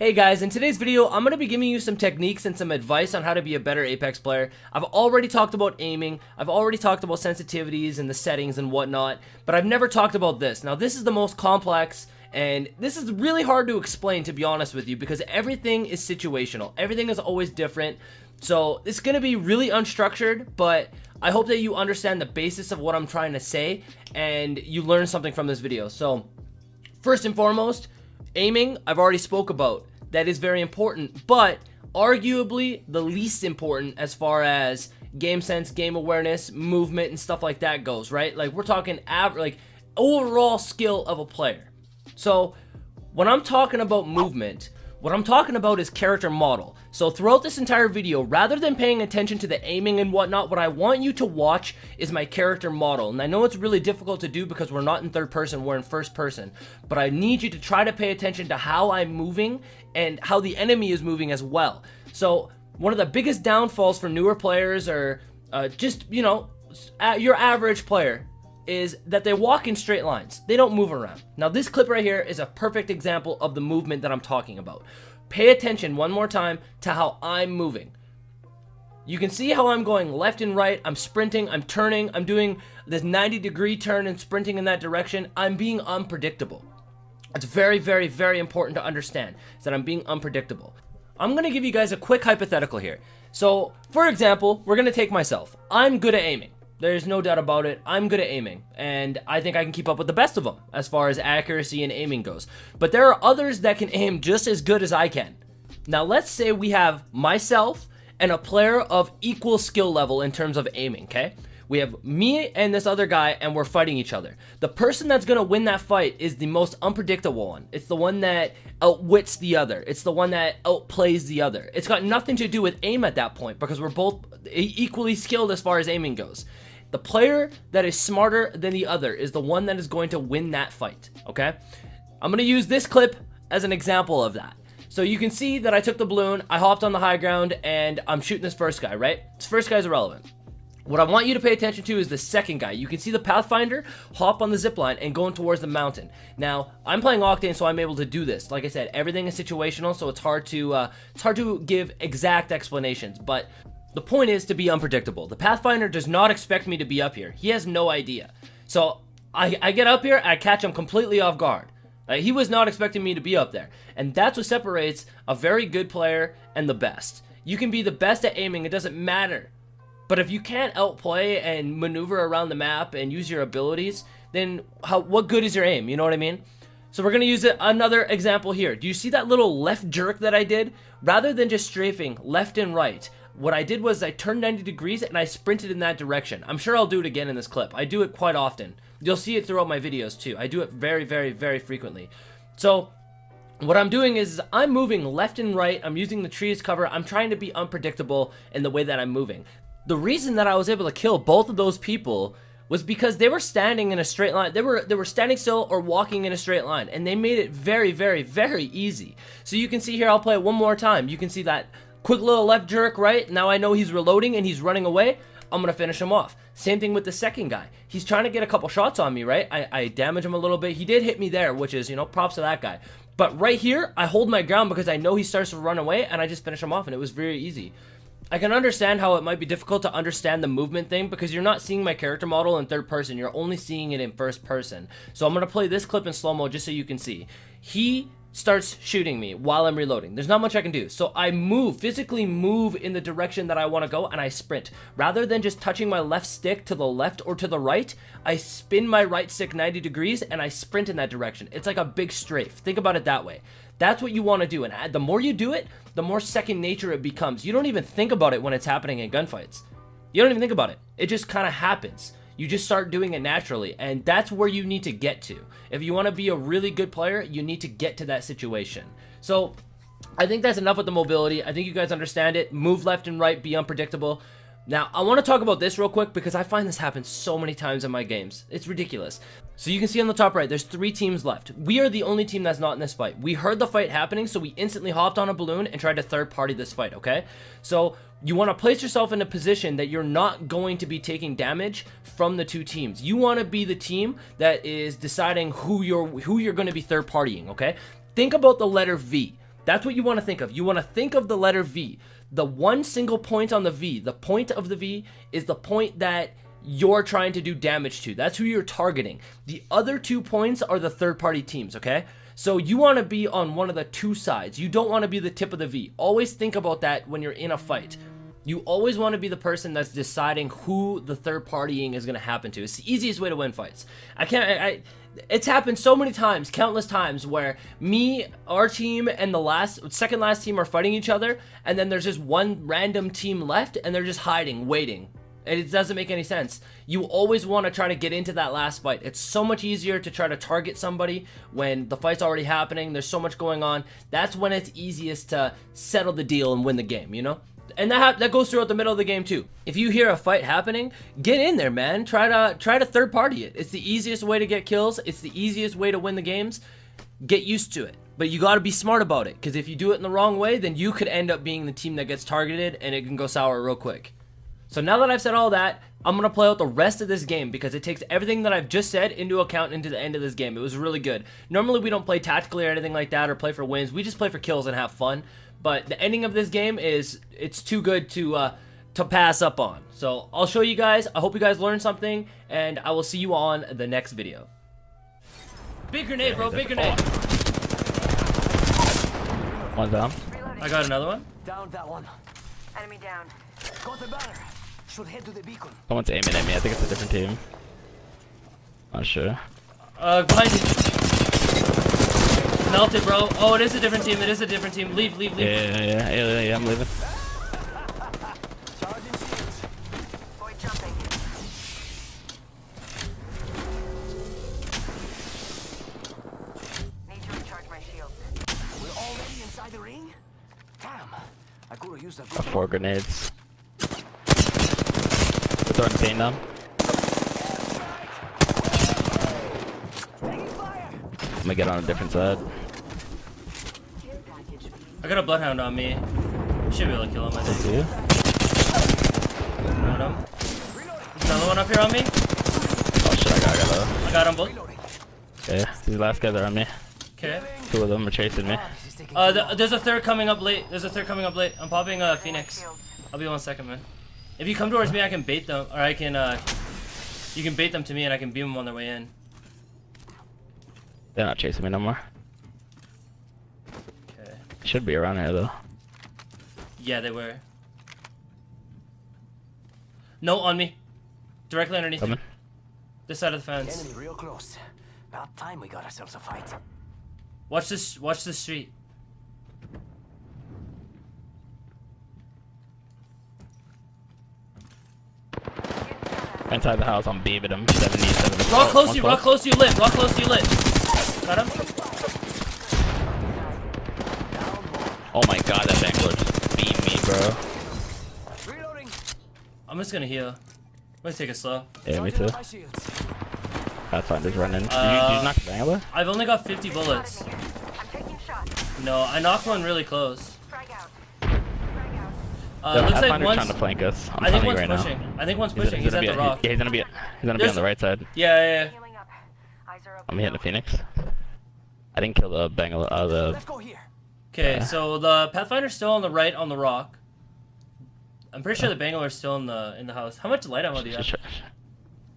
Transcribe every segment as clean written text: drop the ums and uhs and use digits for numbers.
Hey guys, in today's video, I'm going to be giving you some techniques and some advice on how to be a better Apex player. I've already talked about aiming, I've already talked about sensitivities and the settings and whatnot, but I've never talked about this. Now this is the most complex, and this is really hard to explain, to be honest with you, because everything is situational. Everything is always different, so it's going to be really unstructured, but I hope that you understand the basis of what I'm trying to say, and you learn something from this video. So, first and foremost, aiming, I've already spoke about. That is very important, but arguably the least important as far as game sense, game awareness, movement, and stuff like that goes, right? Like, we're talking like overall skill of a player. So when I'm talking about movement, what I'm talking about is character model. So throughout this entire video, rather than paying attention to the aiming and whatnot, what I want you to watch is my character model. And I know it's really difficult to do because we're not in third person, we're in first person. But I need you to try to pay attention to how I'm moving and how the enemy is moving as well. So one of the biggest downfalls for newer players, or just, you know, your average player, is that they walk in straight lines. They don't move around. Now this clip right here is a perfect example of the movement that I'm talking about. Pay attention one more time to how I'm moving. You can see how I'm going left and right. I'm sprinting, I'm turning, I'm doing this 90-degree turn and sprinting in that direction. I'm being unpredictable. It's very, very, very important to understand is that I'm being unpredictable. I'm going to give you guys a quick hypothetical here. So, for example, we're going to take myself. I'm good at aiming. There's no doubt about it. I'm good at aiming, and I think I can keep up with the best of them as far as accuracy and aiming goes. But there are others that can aim just as good as I can. Now, let's say we have myself and a player of equal skill level in terms of aiming, okay? We have me and this other guy, and we're fighting each other. The person that's going to win that fight is the most unpredictable one. It's the one that outwits the other. It's the one that outplays the other. It's got nothing to do with aim at that point because we're both equally skilled as far as aiming goes. The player that is smarter than the other is the one that is going to win that fight, okay? I'm going to use this clip as an example of that. So you can see that I took the balloon, I hopped on the high ground, and I'm shooting this first guy, right? This first guy is irrelevant. What I want you to pay attention to is the second guy. You can see the Pathfinder hop on the zipline and going towards the mountain. Now, I'm playing Octane, so I'm able to do this. Like I said, everything is situational, so it's hard to give exact explanations, but the point is to be unpredictable. The Pathfinder does not expect me to be up here. He has no idea. So I get up here, I catch him completely off guard. He was not expecting me to be up there. And that's what separates a very good player and the best. You can be the best at aiming, it doesn't matter. But if you can't outplay and maneuver around the map and use your abilities, then what good is your aim? You know what I mean? So we're going to use another example here. Do you see that little left jerk that I did? Rather than just strafing left and right, what I did was I turned 90 degrees and I sprinted in that direction. I'm sure I'll do it again in this clip. I do it quite often. You'll see it throughout my videos too. I do it very, very, very frequently. So what I'm doing is I'm moving left and right. I'm using the tree as cover. I'm trying to be unpredictable in the way that I'm moving. The reason that I was able to kill both of those people was because they were standing in a straight line. They were standing still or walking in a straight line, and they made it very, very, very easy. So you can see here, I'll play it one more time. You can see that quick little left jerk, right? Now I know he's reloading and he's running away. I'm going to finish him off. Same thing with the second guy. He's trying to get a couple shots on me, right? I damage him a little bit. He did hit me there, which is, you know, props to that guy. But right here, I hold my ground because I know he starts to run away, and I just finish him off, and it was very easy. I can understand how it might be difficult to understand the movement thing because you're not seeing my character model in third person. You're only seeing it in first person. So I'm going to play this clip in slow-mo just so you can see. He starts shooting me while I'm reloading. There's not much I can do. So I physically move in the direction that I want to go, and I sprint. Rather than just touching my left stick to the left or to the right, I spin my right stick 90 degrees and I sprint in that direction. It's like a big strafe. Think about it that way. That's what you want to do, and the more you do it, the more second nature it becomes. You don't even think about it when it's happening in gunfights. You don't even think about it. It just kind of happens. You just start doing it naturally, and that's where you need to get to. If you want to be a really good player, you need to get to that situation. So I think that's enough with the mobility. I think you guys understand it. Move left and right, be unpredictable. Now, I want to talk about this real quick because I find this happens so many times in my games. It's ridiculous. So you can see on the top right, there's 3 teams left. We are the only team that's not in this fight. We heard the fight happening, so we instantly hopped on a balloon and tried to third party this fight, okay? So you want to place yourself in a position that you're not going to be taking damage from the 2 teams. You want to be the team that is deciding who you're going to be third partying, okay? Think about the letter V. That's what you want to think of. You want to think of the letter V. The one single point on the V, the point of the V is the point that you're trying to do damage to. That's who you're targeting. The other 2 points are the third-party teams, okay? So you want to be on one of the 2 sides. You don't want to be the tip of the V. Always think about that when you're in a fight. You always want to be the person that's deciding who the third partying is going to happen to. It's the easiest way to win fights. It's happened so many times, countless times, where me, our team, and the second last team are fighting each other, and then there's just one random team left, and they're just hiding, waiting. And it doesn't make any sense. You always want to try to get into that last fight. It's so much easier to try to target somebody when the fight's already happening. There's so much going on. That's when it's easiest to settle the deal and win the game, you know? And that goes throughout the middle of the game too. If you hear a fight happening, get in there, man. Try to third party it. It's the easiest way to get kills. It's the easiest way to win the games. Get used to it. But you got to be smart about it, because if you do it in the wrong way, then you could end up being the team that gets targeted, and it can go sour real quick. So now that I've said all that, I'm going to play out the rest of this game, because it takes everything that I've just said into account into the end of this game. It was really good. Normally we don't play tactically or anything like that or play for wins. We just play for kills and have fun. But the ending of this game it's too good to pass up on. So I'll show you guys. I hope you guys learned something, and I will see you on the next video. Big grenade, bro. Big grenade. One down. I got another one. Down that one. Enemy down. Got the banner. Should head to the beacon. Someone's aiming at me. I think it's a different team. Not sure. Behind you. Melted, bro. Oh, it is a different team. It is a different team. Leave. Yeah, I'm leaving. Charging shields. Boy jumping. Need to recharge my shield. We're already inside the ring? Damn. I could have used that. Got 4 grenades. We're throwing pain down. I'm gonna get on a different side. I got a bloodhound on me. Should be able to kill him, I think. You? Got him. There's another one up here on me. Oh shit, I I got them both. Okay, these last guys are on me. Okay. 2 of them are chasing me. There's a third coming up late. I'm popping Phoenix. I'll be 1 second, man. If you come towards me, I can bait them, or I can you can bait them to me, and I can beam them on their way in. They're not chasing me no more. Okay. Should be around here though. Yeah, they were. No, on me. Directly underneath me. Coming. This side of the fence. Enemy real close. About time we got ourselves a fight. Watch this street. Inside the house, I'm beaming him. 70. Rock close to you, lit. Got him? Oh my god, that Bangler just beat me, bro. Reloading. I'm just gonna heal. I'm gonna take it slow. Yeah, me too. My shields. Pathfinder's running. Did you knock the Bangler? I've only got 50 bullets. I'm taking shots. No, I knocked one really close. Frag out. Frag out. Looks like Pathfinder's one's. trying to flank us. I think one's right pushing. now. I think one's pushing. He's at the rock. Yeah, he's gonna be on the right side. Yeah. Healing up. Eyes are open. I'm hitting the Phoenix. I didn't kill the Bangler. Let's go here. Okay, so the Pathfinder's still on the right on the rock. I'm pretty sure the Bangler's still in the house. How much light ammo do you have?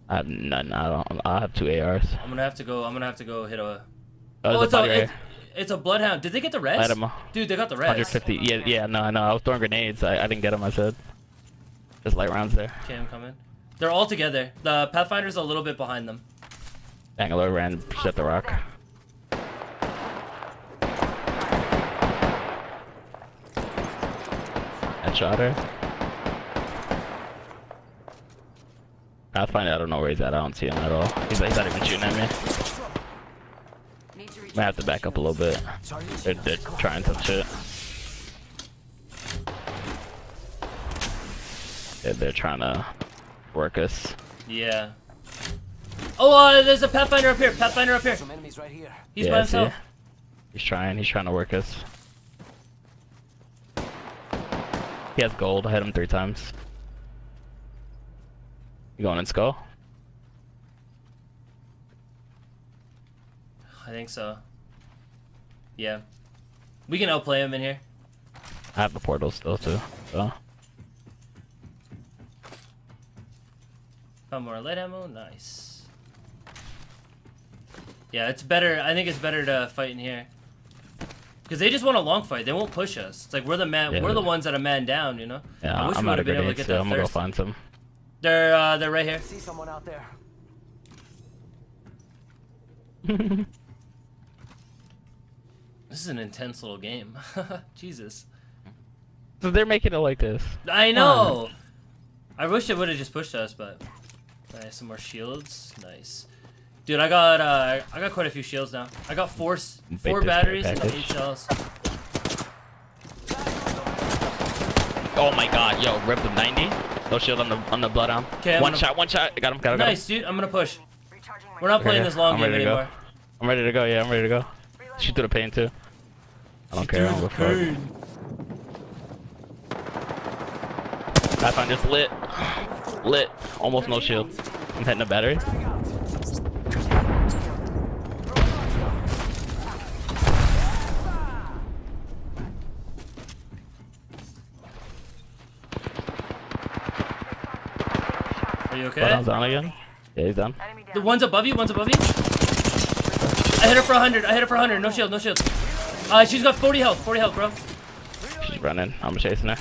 I have none. I have 2 ARs. I'm gonna have to go hit a. Oh, It's a bloodhound. Did they get the res? Light ammo. Dude, they got the res. 150. Yeah. No, I know. I was throwing grenades. I didn't get them. I said. Just light rounds there. Okay, I'm coming. They're all together. The Pathfinder's a little bit behind them. Bangler ran shut the rock. Headshot her. Pathfinder, I don't know where he's at. I don't see him at all. He's not even shooting at me. Might have to back up a little bit. They're trying some shit. They're trying to work us. Yeah. Oh, there's a Pathfinder up here. Some enemies right here. He's by himself. He's trying to work us. He has gold. I hit him 3 times. You going in skull? I think so. Yeah. We can outplay him in here. I have the portal still too. So. Found more light ammo. Nice. Yeah, it's better. I think it's better to fight in here. Because they just want a long fight. They won't push us. It's like we're the man. Yeah. We're the ones that are man down. You know. Yeah, I wish I'm we would out have of been able to grenades, get so that I'm gonna go first. find some. They're right here. See someone out there. This is an intense little game. Jesus. So they're making it like this. I know. I wish it would have just pushed us, but nice. Some more shields. Nice. Dude, I got quite a few shields now. I got four batteries and 8 shells. Oh my god, yo, rip the 90. No shield on the bloodhound. Okay, one shot. Got him, got him. Nice, dude. I'm gonna push. We're not playing this long game anymore. I'm ready to go, yeah, I'm ready to go. Shoot through the pain too. I don't care, I don't give a fuck. Pathfinder's lit. Lit. Almost no shield. I'm hitting a battery. Are you okay? Bloodhound's down again. Yeah, he's down. The one's above you. One's above you. I hit her for 100. I hit her for 100. No shield. No shield. She's got 40 health. 40 health, bro. She's running. I'm chasing her.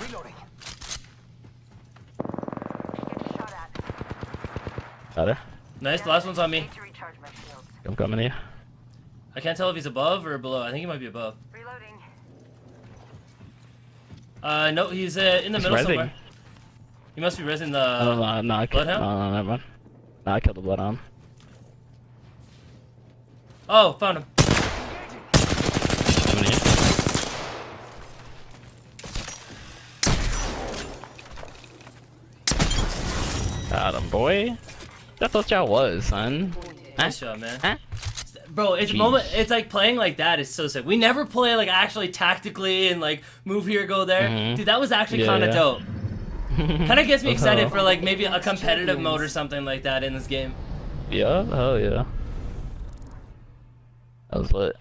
Got her. Nice. The last one's on me. I'm coming here. I can't tell if he's above or below. I think he might be above. No, he's in the middle rezzing. somewhere. He must be resin the No, I killed. No, never mind. No, I killed the bloodhound. Oh, found him. Coming here. Got him, boy. That's what y'all was, son. Nice shot, man. Huh? Bro, it's it's like playing like that is so sick. We never play like actually tactically and like move here, go there. Dude, that was actually kind of dope. Kind of gets me excited for like maybe a competitive mode or something like that in this game. Yeah, hell yeah. That was lit.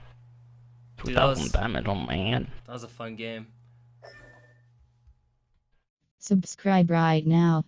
Dude, that was 2,000 damage, oh man. That was a fun game. Subscribe right now.